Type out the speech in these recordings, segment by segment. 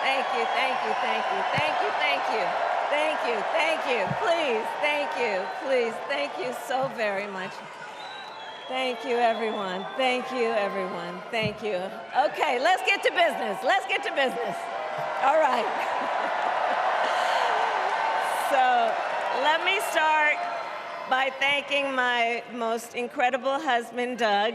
Thank you, thank you, thank you, thank you, thank you, thank you, thank you, please, thank you so very much. Thank you, everyone. Thank you, everyone. Thank you. Okay, let's get to business. Let's get to business. All right. So let me start by thanking my most incredible husband, Doug,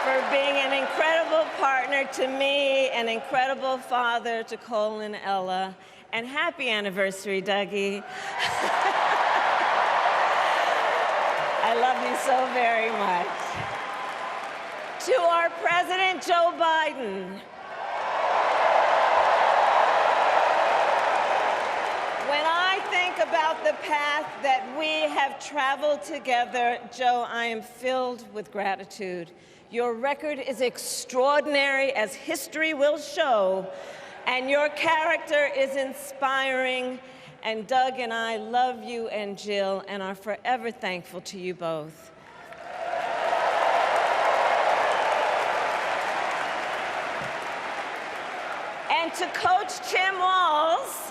for being an incredible partner to me, an incredible father to Cole and Ella, and happy anniversary, Dougie. I love you so very much. To our President Joe Biden, when I think about the path that we have traveled together, Joe, I am filled with gratitude. Your record is extraordinary, as history will show, and your character is inspiring. And Doug and I love you and Jill and are forever thankful to you both. And to Coach Tim Walz,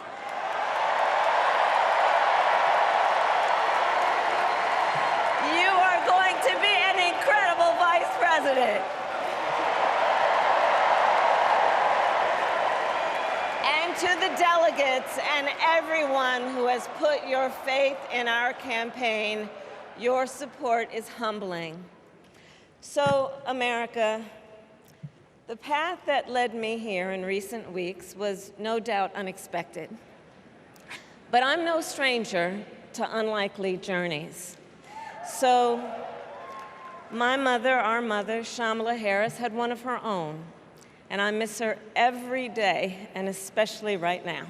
you are going to be an incredible vice president. And to the delegates and everyone who has put your faith in our campaign, your support is humbling. So, America, the path that led me here in recent weeks was no doubt unexpected. But I'm no stranger to unlikely journeys. So, my mother, our mother, Kamala Harris, had one of her own. And I miss her every day, and especially right now.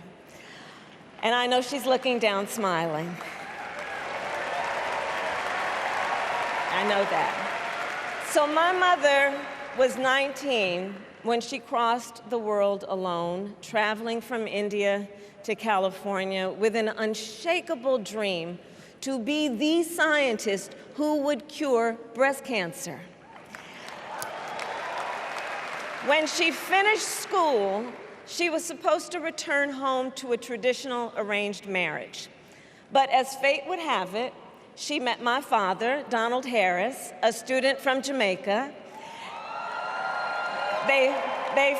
And I know she's looking down, smiling. I know that. So my mother was 19 when she crossed the world alone, traveling from India to California with an unshakable dream to be the scientist who would cure breast cancer. When she finished school, she was supposed to return home to a traditional arranged marriage. But as fate would have it, she met my father, Donald Harris, a student from Jamaica. They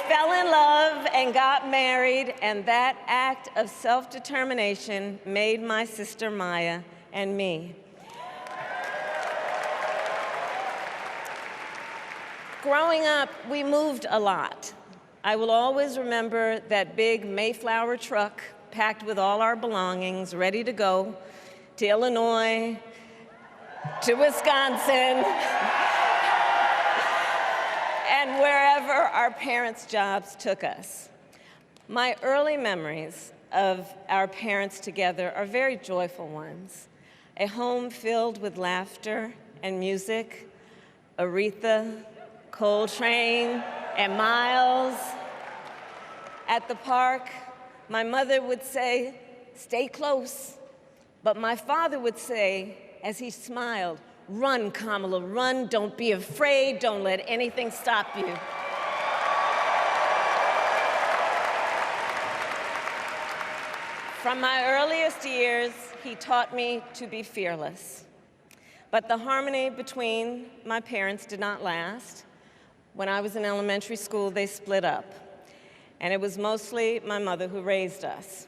fell in love and got married, and that act of self-determination made my sister Maya and me. Growing up, we moved a lot. I will always remember that big Mayflower truck packed with all our belongings, ready to go to Illinois, to Wisconsin, and wherever our parents' jobs took us. My early memories of our parents together are very joyful ones. A home filled with laughter and music, Aretha, Coltrane, and Miles. At the park, my mother would say, "Stay close." But my father would say, as he smiled, "Run, Kamala, run. Don't be afraid. Don't let anything stop you." From my earliest years, he taught me to be fearless. But the harmony between my parents did not last. When I was in elementary school, they split up, and it was mostly my mother who raised us.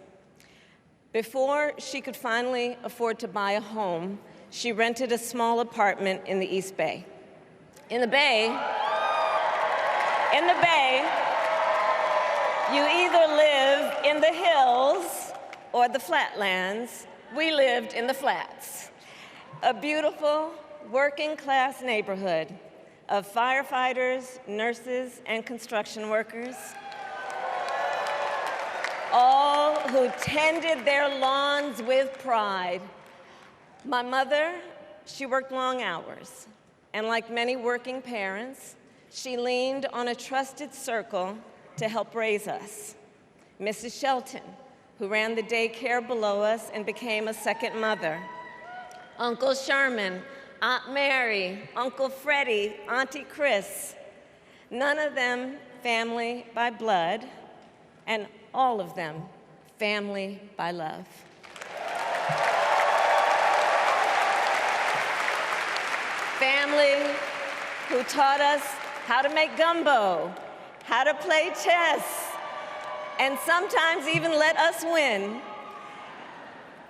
Before she could finally afford to buy a home, she rented a small apartment in the East Bay. In the Bay, you either live in the hills or the flatlands. We lived in the flats. A beautiful working-class neighborhood of firefighters, nurses, and construction workers, all who tended their lawns with pride. My mother, she worked long hours, and like many working parents, she leaned on a trusted circle to help raise us. Mrs. Shelton, who ran the daycare below us and became a second mother. Uncle Sherman, Aunt Mary, Uncle Freddie, Auntie Chris. none of them family by blood, and all of them family by love. Family who taught us how to make gumbo, how to play chess, and sometimes even let us win.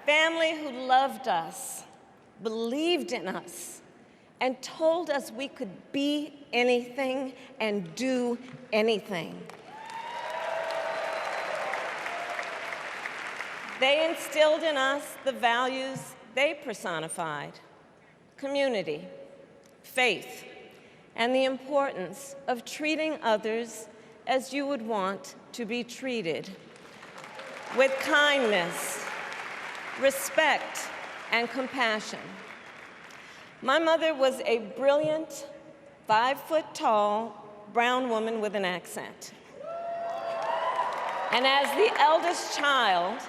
Family who loved us, believed in us, and told us we could be anything and do anything. They instilled in us the values they personified: community, faith, and the importance of treating others as you would want to be treated, with kindness, respect, and compassion. My mother was a brilliant, 5-foot-tall, brown woman with an accent. And as the eldest child,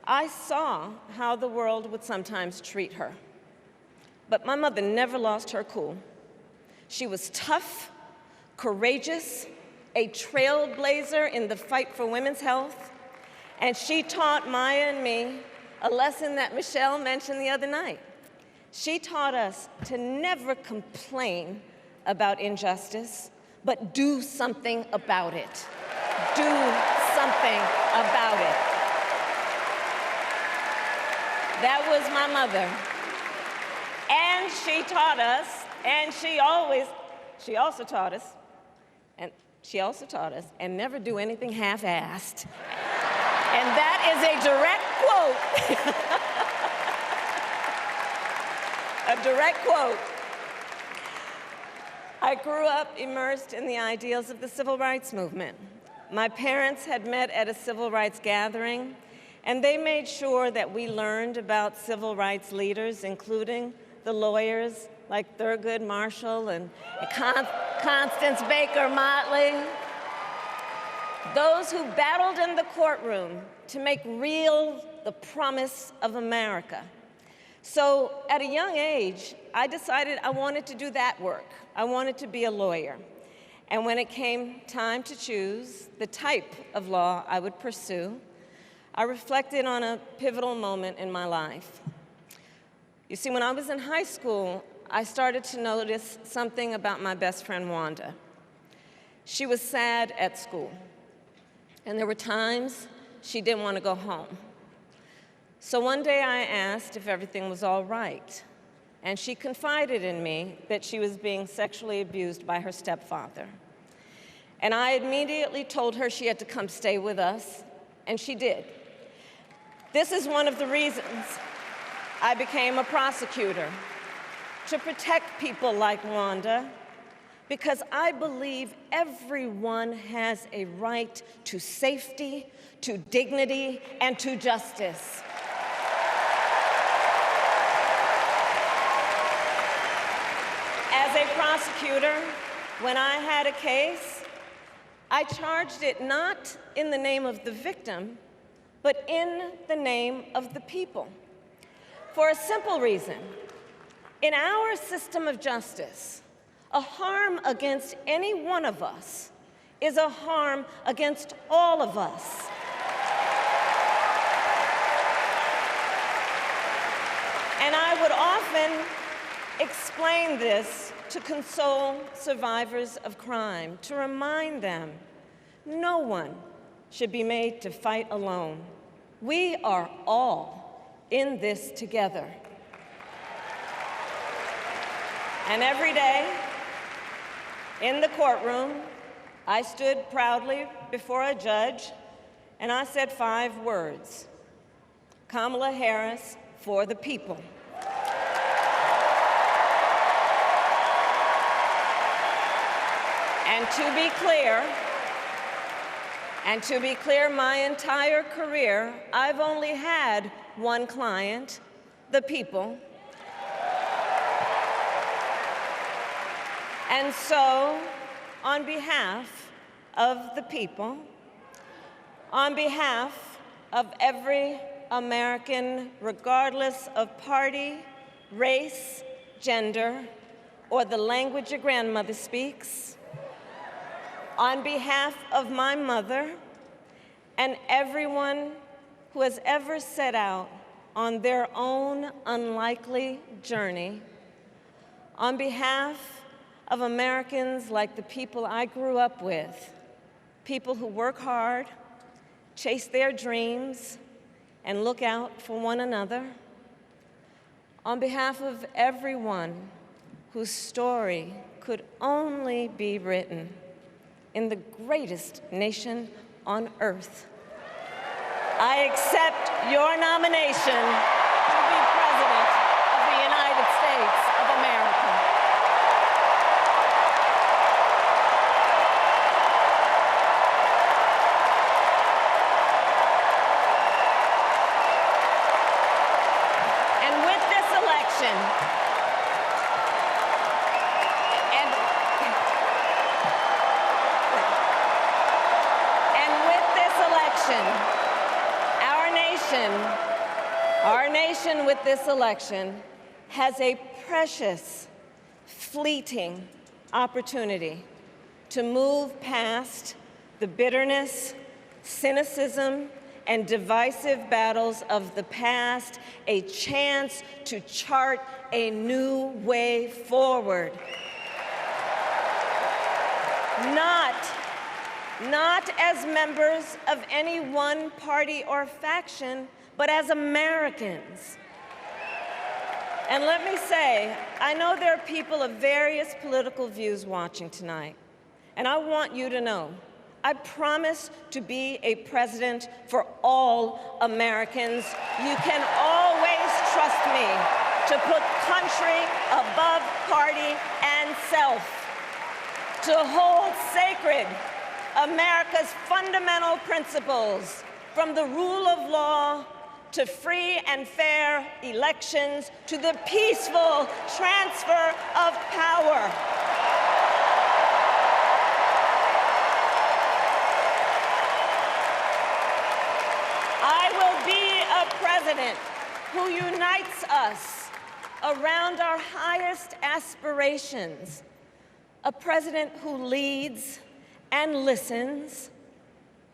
I saw how the world would sometimes treat her. But my mother never lost her cool. She was tough, courageous, a trailblazer in the fight for women's health, and she taught Maya and me a lesson that Michelle mentioned the other night. She taught us to never complain about injustice, but do something about it. Do something about it. That was my mother. And she taught us, and she also taught us, and never do anything half-assed. And that is a direct quote. A direct quote. I grew up immersed in the ideals of the civil rights movement. My parents had met at a civil rights gathering, and they made sure that we learned about civil rights leaders, including the lawyers like Thurgood Marshall and Constance Baker Motley, those who battled in the courtroom to make real the promise of America. So at a young age, I decided I wanted to do that work. I wanted to be a lawyer. And when it came time to choose the type of law I would pursue, I reflected on a pivotal moment in my life. You see, when I was in high school, I started to notice something about my best friend, Wanda. She was sad at school, and there were times she didn't want to go home. So one day I asked if everything was all right, and she confided in me that she was being sexually abused by her stepfather. And I immediately told her she had to come stay with us, and she did. This is one of the reasons I became a prosecutor, to protect people like Wanda, because I believe everyone has a right to safety, to dignity, and to justice. As a prosecutor, when I had a case, I charged it not in the name of the victim, but in the name of the people. For a simple reason. In our system of justice, a harm against any one of us is a harm against all of us. And I would often explain this to console survivors of crime, to remind them no one should be made to fight alone. We are all in this together. And every day, in the courtroom, I stood proudly before a judge, and I said 5 words: Kamala Harris for the people. And to be clear, my entire career, I've only had one client, the people. And so, on behalf of the people, on behalf of every American, regardless of party, race, gender, or the language your grandmother speaks, on behalf of my mother and everyone who has ever set out on their own unlikely journey, on behalf of Americans like the people I grew up with, people who work hard, chase their dreams, and look out for one another, on behalf of everyone whose story could only be written in the greatest nation on earth, I accept your nomination to be President of the United States of America. And with this election, our nation with this election has a precious, fleeting opportunity to move past the bitterness, cynicism, and divisive battles of the past, a chance to chart a new way forward. Not as members of any one party or faction, but as Americans. And let me say, I know there are people of various political views watching tonight, and I want you to know, I promise to be a president for all Americans. You can always trust me to put country above party and self, to hold sacred America's fundamental principles, from the rule of law to free and fair elections to the peaceful transfer of power. I will be a president who unites us around our highest aspirations, a president who leads and listens,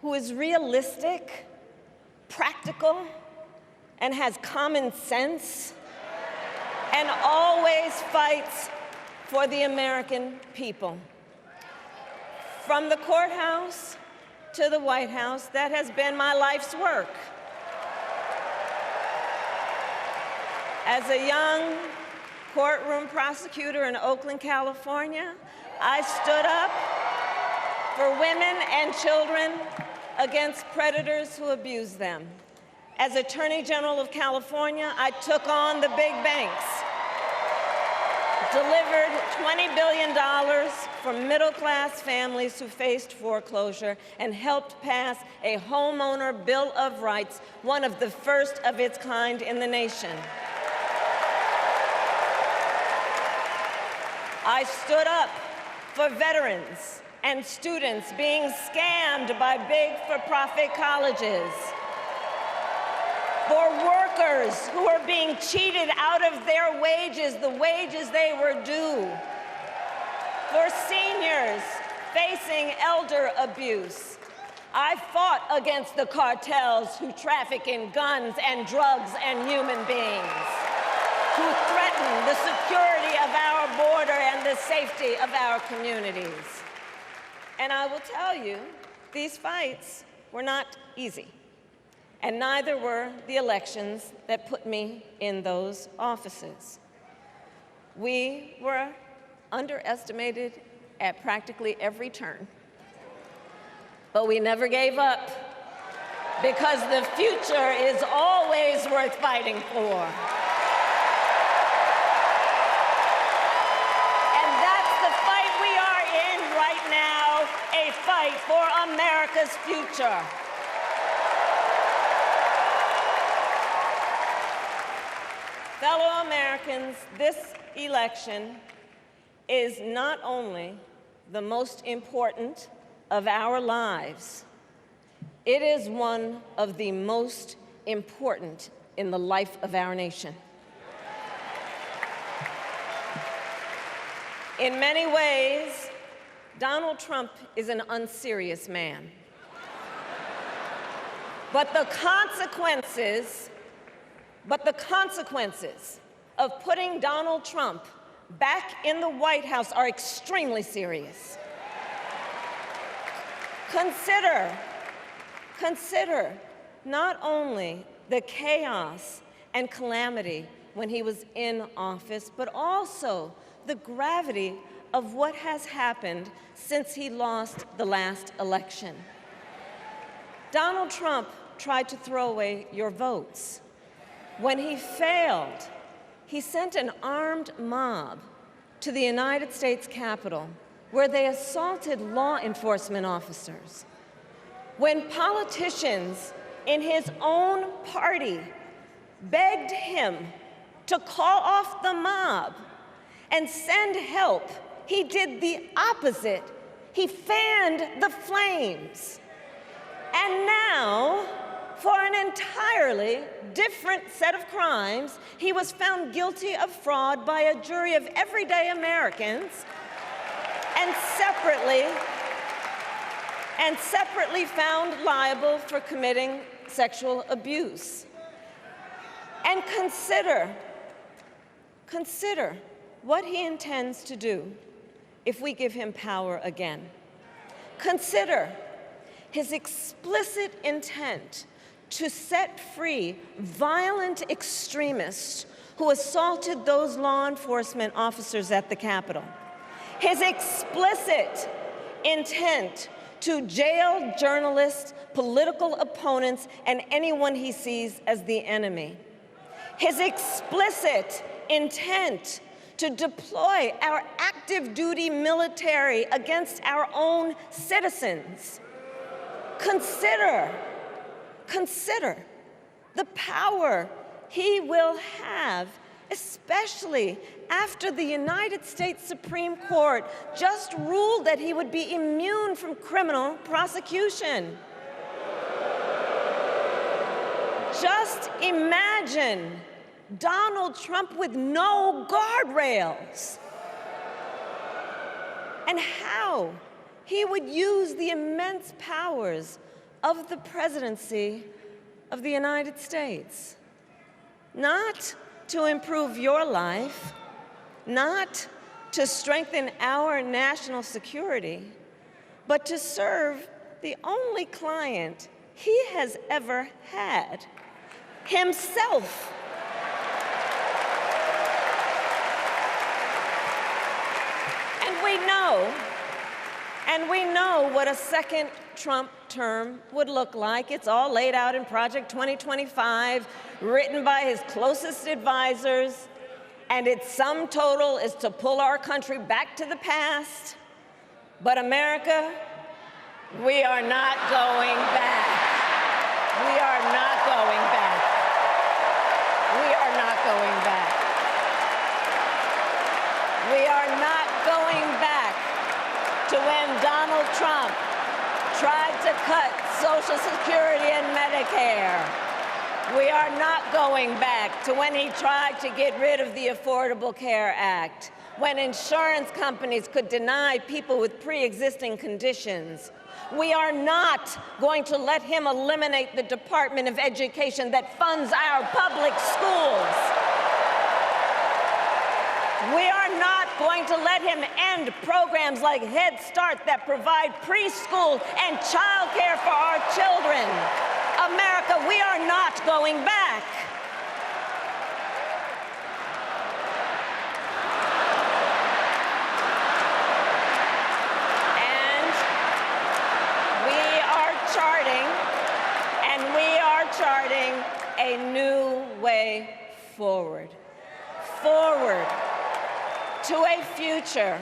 who is realistic, practical, and has common sense, and always fights for the American people. From the courthouse to the White House, that has been my life's work. As a young courtroom prosecutor in Oakland, California, I stood up for women and children against predators who abuse them. As Attorney General of California, I took on the big banks, delivered $20 billion for middle-class families who faced foreclosure, and helped pass a homeowner Bill of Rights, one of the first of its kind in the nation. I stood up for veterans and students being scammed by big for-profit colleges, for workers who are being cheated out of their wages, the wages they were due, for seniors facing elder abuse. I fought against the cartels who traffic in guns and drugs and human beings, who threaten the security of our border and the safety of our communities. And I will tell you, these fights were not easy, and neither were the elections that put me in those offices. We were underestimated at practically every turn, but we never gave up, because the future is always worth fighting for. A fight for America's future. Fellow Americans, this election is not only the most important of our lives, it is one of the most important in the life of our nation. In many ways, Donald Trump is an unserious man. But the consequences of putting Donald Trump back in the White House are extremely serious. Consider not only the chaos and calamity when he was in office, but also the gravity of what has happened since he lost the last election. Donald Trump tried to throw away your votes. When he failed, he sent an armed mob to the United States Capitol, where they assaulted law enforcement officers. When politicians in his own party begged him to call off the mob and send help, he did the opposite. He fanned the flames. And now, for an entirely different set of crimes, he was found guilty of fraud by a jury of everyday Americans and separately found liable for committing sexual abuse. And consider what he intends to do if we give him power again. Consider his explicit intent to set free violent extremists who assaulted those law enforcement officers at the Capitol. His explicit intent to jail journalists, political opponents, and anyone he sees as the enemy. His explicit intent to deploy our active duty military against our own citizens. Consider the power he will have, especially after the United States Supreme Court just ruled that he would be immune from criminal prosecution. Just imagine Donald Trump with no guardrails, and how he would use the immense powers of the presidency of the United States, not to improve your life, not to strengthen our national security, but to serve the only client he has ever had, himself. And we know what a second Trump term would look like. It's all laid out in Project 2025, written by his closest advisors, and its sum total is to pull our country back to the past. But America, we are not going back. We are not going back. We are not going back. We are not going back to when Donald Trump tried to cut Social Security and Medicare. We are not going back to when he tried to get rid of the Affordable Care Act, when insurance companies could deny people with pre-existing conditions. We are not going to let him eliminate the Department of Education that funds our public schools. We are not going to let him end programs like Head Start that provide preschool and childcare for our children. America, we are not going back. And we are charting a new way forward. To a future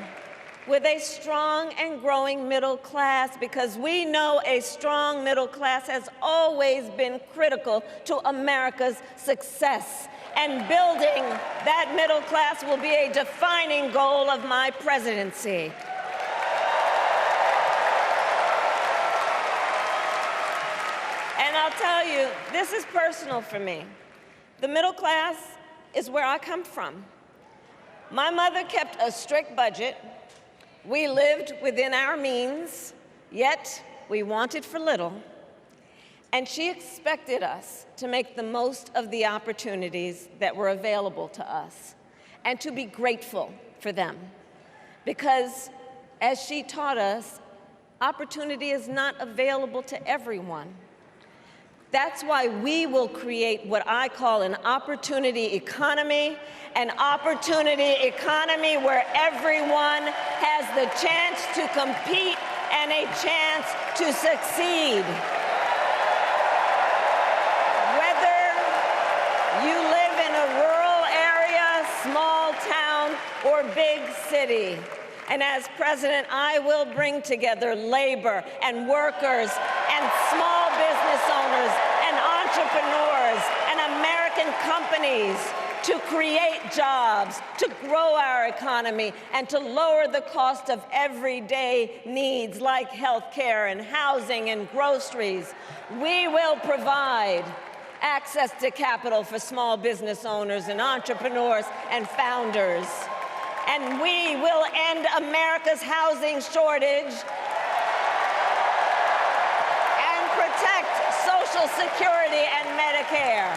with a strong and growing middle class, because we know a strong middle class has always been critical to America's success. And building that middle class will be a defining goal of my presidency. And I'll tell you, this is personal for me. The middle class is where I come from. My mother kept a strict budget. We lived within our means, yet we wanted for little. And she expected us to make the most of the opportunities that were available to us and to be grateful for them. Because, as she taught us, opportunity is not available to everyone. That's why we will create what I call an opportunity economy where everyone has the chance to compete and a chance to succeed. Whether you live in a rural area, small town, or big city. And as president, I will bring together labor and workers and small business owners and entrepreneurs and American companies to create jobs, to grow our economy, and to lower the cost of everyday needs like health care and housing and groceries. We will provide access to capital for small business owners and entrepreneurs and founders. And we will end America's housing shortage and protect Social Security and Medicare.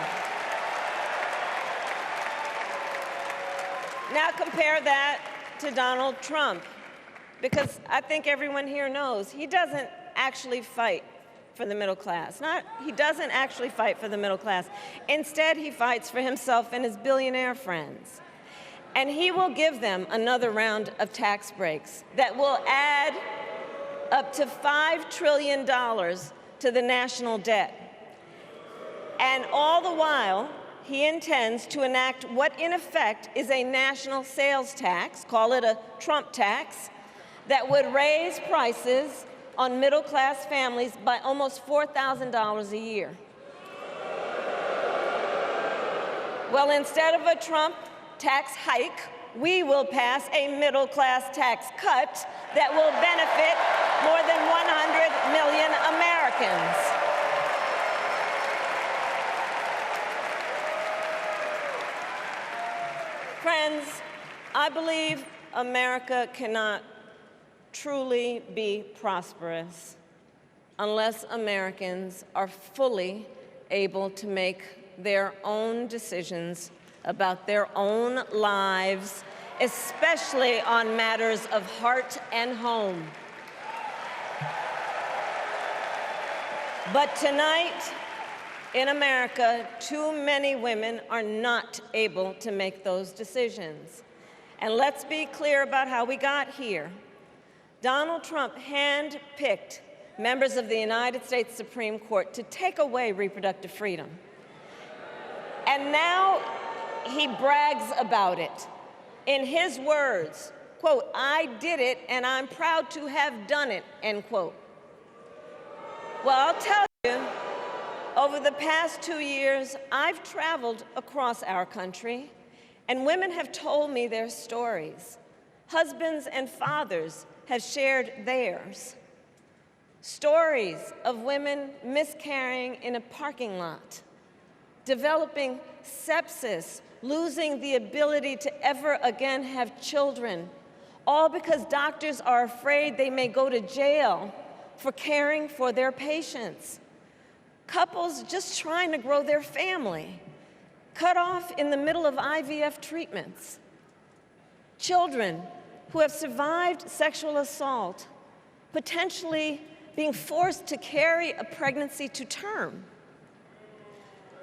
Now compare that to Donald Trump, because I think everyone here knows he doesn't actually fight for the middle class. He doesn't actually fight for the middle class. Instead, he fights for himself and his billionaire friends. And he will give them another round of tax breaks that will add up to $5 trillion to the national debt. And all the while, he intends to enact what in effect is a national sales tax, call it a Trump tax, that would raise prices on middle-class families by almost $4,000 a year. Well, instead of a Trump tax hike, we will pass a middle-class tax cut that will benefit more than 100 million Americans. Friends, I believe America cannot truly be prosperous unless Americans are fully able to make their own decisions about their own lives, especially on matters of heart and home. But tonight, in America, too many women are not able to make those decisions. And let's be clear about how we got here. Donald Trump handpicked members of the United States Supreme Court to take away reproductive freedom. And now he brags about it. In his words, quote, "I did it and I'm proud to have done it," end quote. Well, I'll tell you, over the past 2 years, I've traveled across our country, and women have told me their stories. Husbands and fathers have shared theirs. Stories of women miscarrying in a parking lot, developing sepsis, losing the ability to ever again have children, all because doctors are afraid they may go to jail for caring for their patients. Couples just trying to grow their family, cut off in the middle of IVF treatments. Children who have survived sexual assault, potentially being forced to carry a pregnancy to term.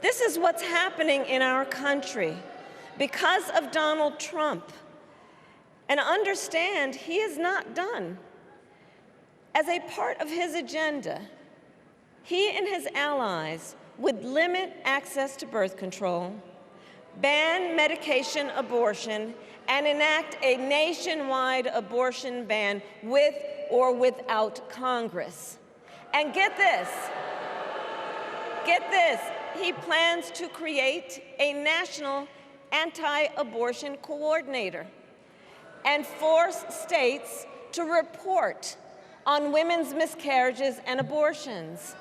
This is what's happening in our country because of Donald Trump. And understand, he is not done. As a part of his agenda, he and his allies would limit access to birth control, ban medication abortion, and enact a nationwide abortion ban with or without Congress. And get this, he plans to create a national anti-abortion coordinator and force states to report on women's miscarriages and abortions.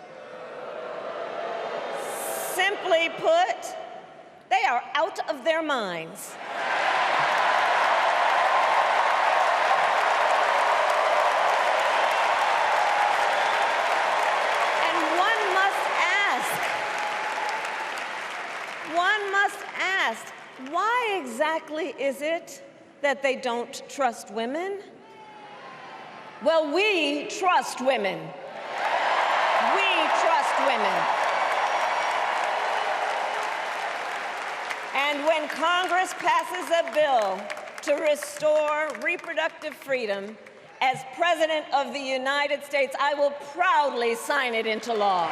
Simply put, they are out of their minds. exactly is it that they don't trust women? Well, we trust women. We trust women. And when Congress passes a bill to restore reproductive freedom, as President of the United States, I will proudly sign it into law.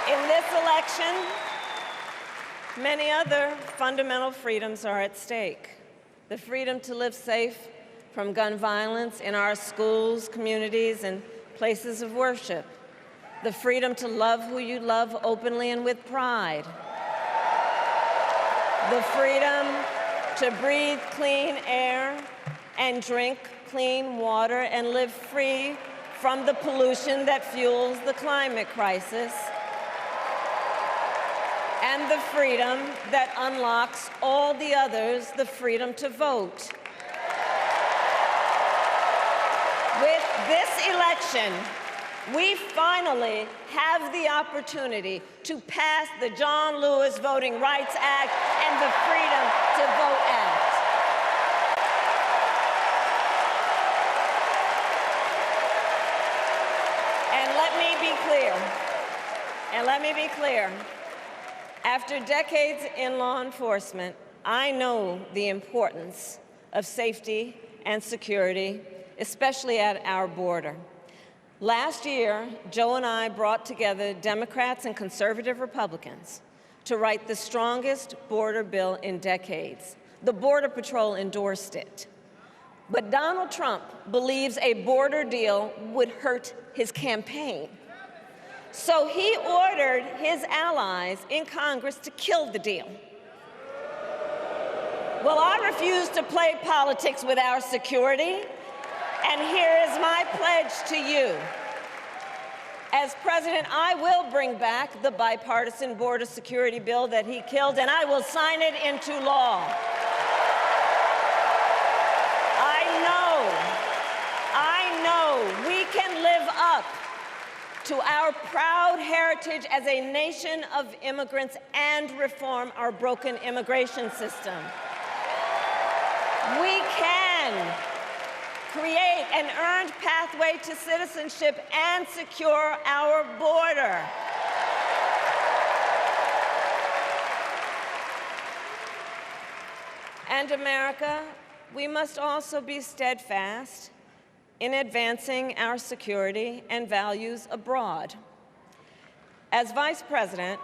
In this election, many other fundamental freedoms are at stake. The freedom to live safe from gun violence in our schools, communities, and places of worship. The freedom to love who you love openly and with pride. The freedom to breathe clean air and drink clean water and live free from the pollution that fuels the climate crisis. And the freedom that unlocks all the others, the freedom to vote. With this election, we finally have the opportunity to pass the John Lewis Voting Rights Act and the Freedom to Vote Act. And let me be clear, after decades in law enforcement, I know the importance of safety and security, especially at our border. Last year, Joe and I brought together Democrats and conservative Republicans to write the strongest border bill in decades. The Border Patrol endorsed it. But Donald Trump believes a border deal would hurt his campaign. So he ordered his allies in Congress to kill the deal. Well, I refuse to play politics with our security. And here is my pledge to you. As president, I will bring back the bipartisan border security bill that he killed, and I will sign it into law. I know we can live up to our proud heritage as a nation of immigrants and reform our broken immigration system. We can create an earned pathway to citizenship and secure our border. And America, we must also be steadfast in advancing our security and values abroad. As Vice President,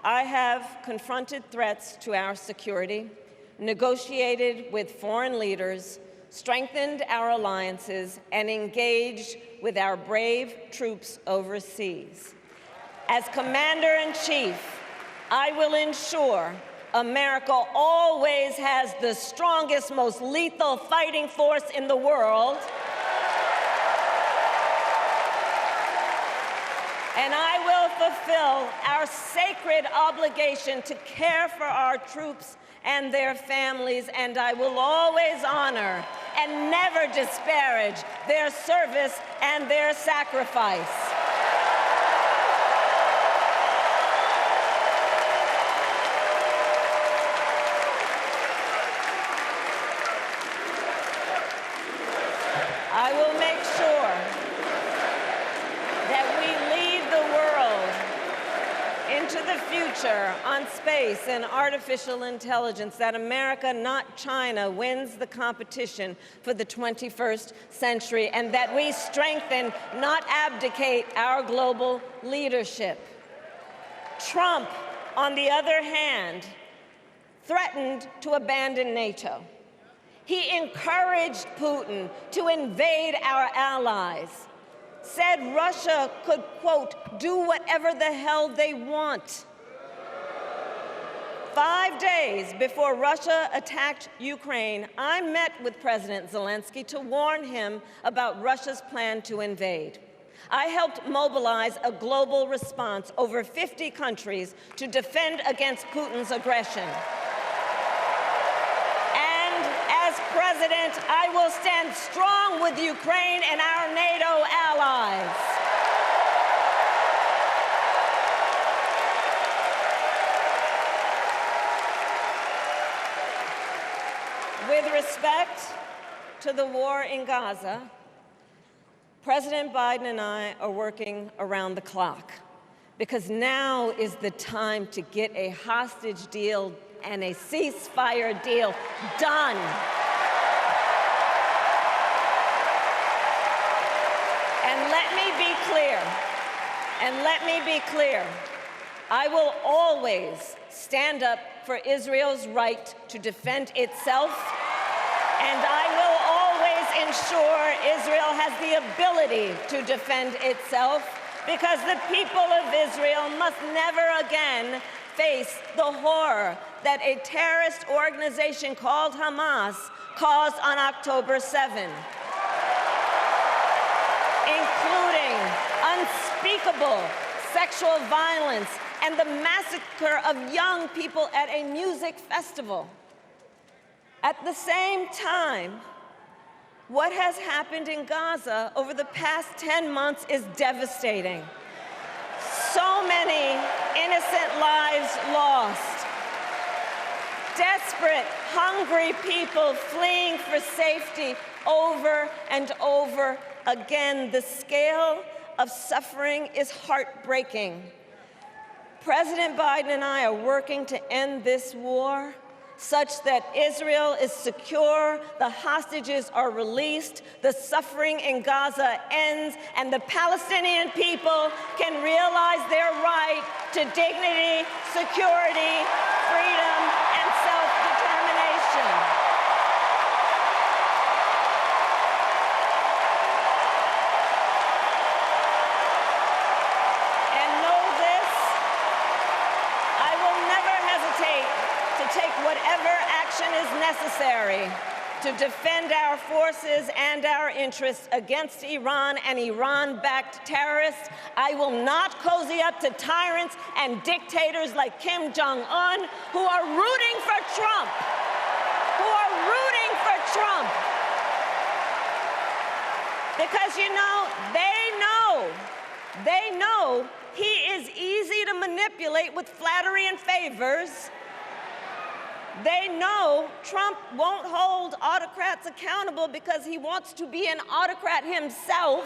I have confronted threats to our security, negotiated with foreign leaders, strengthened our alliances, and engaged with our brave troops overseas. As Commander-in-Chief, I will ensure America always has the strongest, most lethal fighting force in the world. And I will fulfill our sacred obligation to care for our troops and their families, and I will always honor and never disparage their service and their sacrifice. I will make sure that we lead the world into the future on space and artificial intelligence, that America, not China, wins the competition for the 21st century, and that we strengthen, not abdicate, our global leadership. Trump, on the other hand, threatened to abandon NATO. He encouraged Putin to invade our allies, said Russia could, quote, do whatever the hell they want. 5 days before Russia attacked Ukraine, I met with President Zelensky to warn him about Russia's plan to invade. I helped mobilize a global response, over 50 countries, to defend against Putin's aggression. And as president, I will stand strong with Ukraine and our NATO allies. With respect to the war in Gaza, President Biden and I are working around the clock because now is the time to get a hostage deal and a ceasefire deal done. And let me be clear, I will always stand up for Israel's right to defend itself, and I will always ensure Israel has the ability to defend itself, because the people of Israel must never again face the horror that a terrorist organization called Hamas caused on October 7, including unspeakable sexual violence and the massacre of young people at a music festival. At the same time, what has happened in Gaza over the past 10 months is devastating. So many innocent lives lost. Desperate, hungry people fleeing for safety over and over again. The scale of suffering is heartbreaking. President Biden and I are working to end this war such that Israel is secure, the hostages are released, the suffering in Gaza ends, and the Palestinian people can realize their right to dignity, security, freedom, and self-determination. And know this, I will never hesitate to take whatever action is necessary to defend our forces and our interests against Iran and Iran-backed terrorists. I will not cozy up to tyrants and dictators like Kim Jong-un who are rooting for Trump, Because, you know, they know he is easy to manipulate with flattery and favors. They know Trump won't hold autocrats accountable because he wants to be an autocrat himself.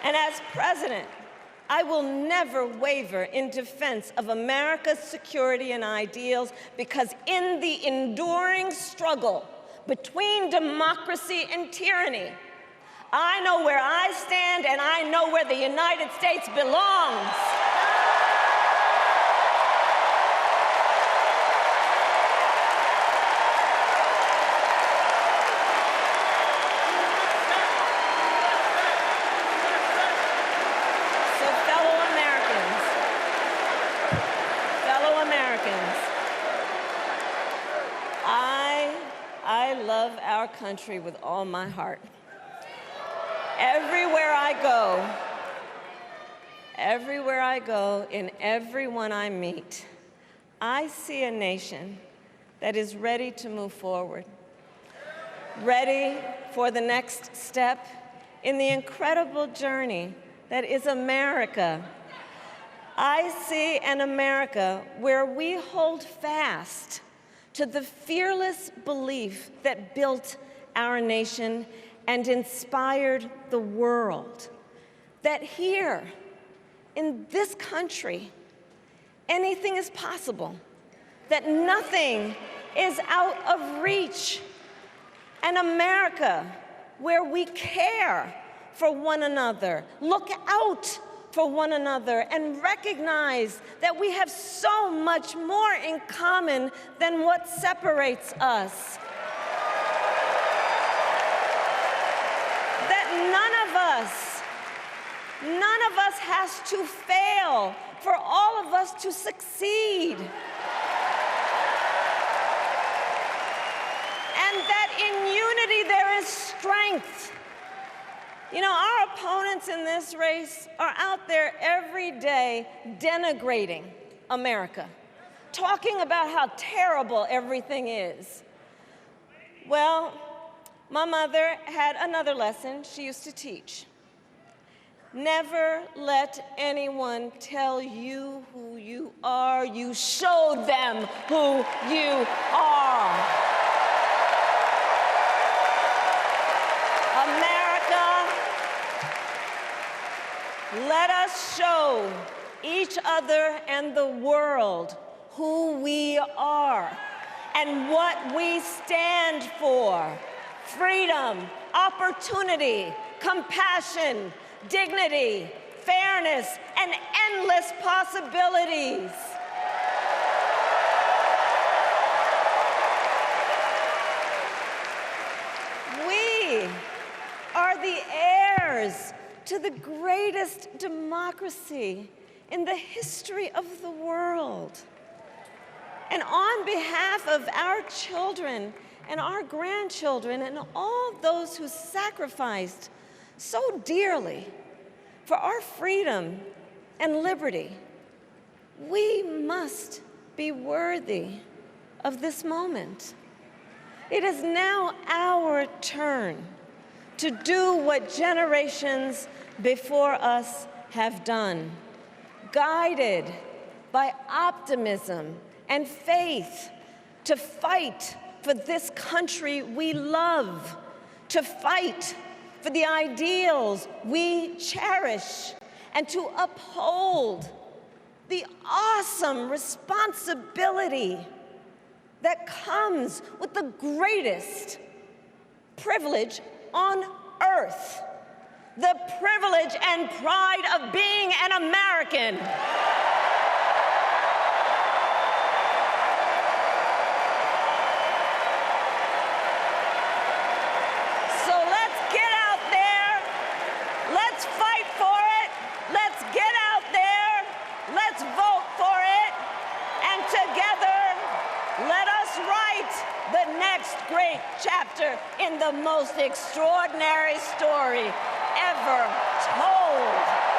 And as president, I will never waver in defense of America's security and ideals, because in the enduring struggle between democracy and tyranny, I know where I stand and I know where the United States belongs. I love our country with all my heart. Everywhere I go, in everyone I meet, I see a nation that is ready to move forward, ready for the next step in the incredible journey that is America. I see an America where we hold fast to the fearless belief that built our nation and inspired the world, that here, in this country, anything is possible, that nothing is out of reach. An America where we care for one another, look out for one another, and recognize that we have so much more in common than what separates us. That none of us has to fail for all of us to succeed. And that in unity there is strength. You know, our opponents in this race are out there every day denigrating America, talking about how terrible everything is. Well, my mother had another lesson she used to teach. Never let anyone tell you who you are. You show them who you are. America, let us show each other and the world who we are and what we stand for. Freedom, opportunity, compassion, dignity, fairness, and endless possibilities. We are the heirs to the greatest democracy in the history of the world. And on behalf of our children and our grandchildren and all those who sacrificed so dearly for our freedom and liberty, we must be worthy of this moment. It is now our turn to do what generations before us have done, guided by optimism and faith, to fight for this country we love, to fight for the ideals we cherish, and to uphold the awesome responsibility that comes with the greatest privilege on earth, the privilege and pride of being an American. So let's get out there, let's fight for it, let's get out there, let's vote for it, and together, let us write the next great chapter in the most extraordinary story ever told.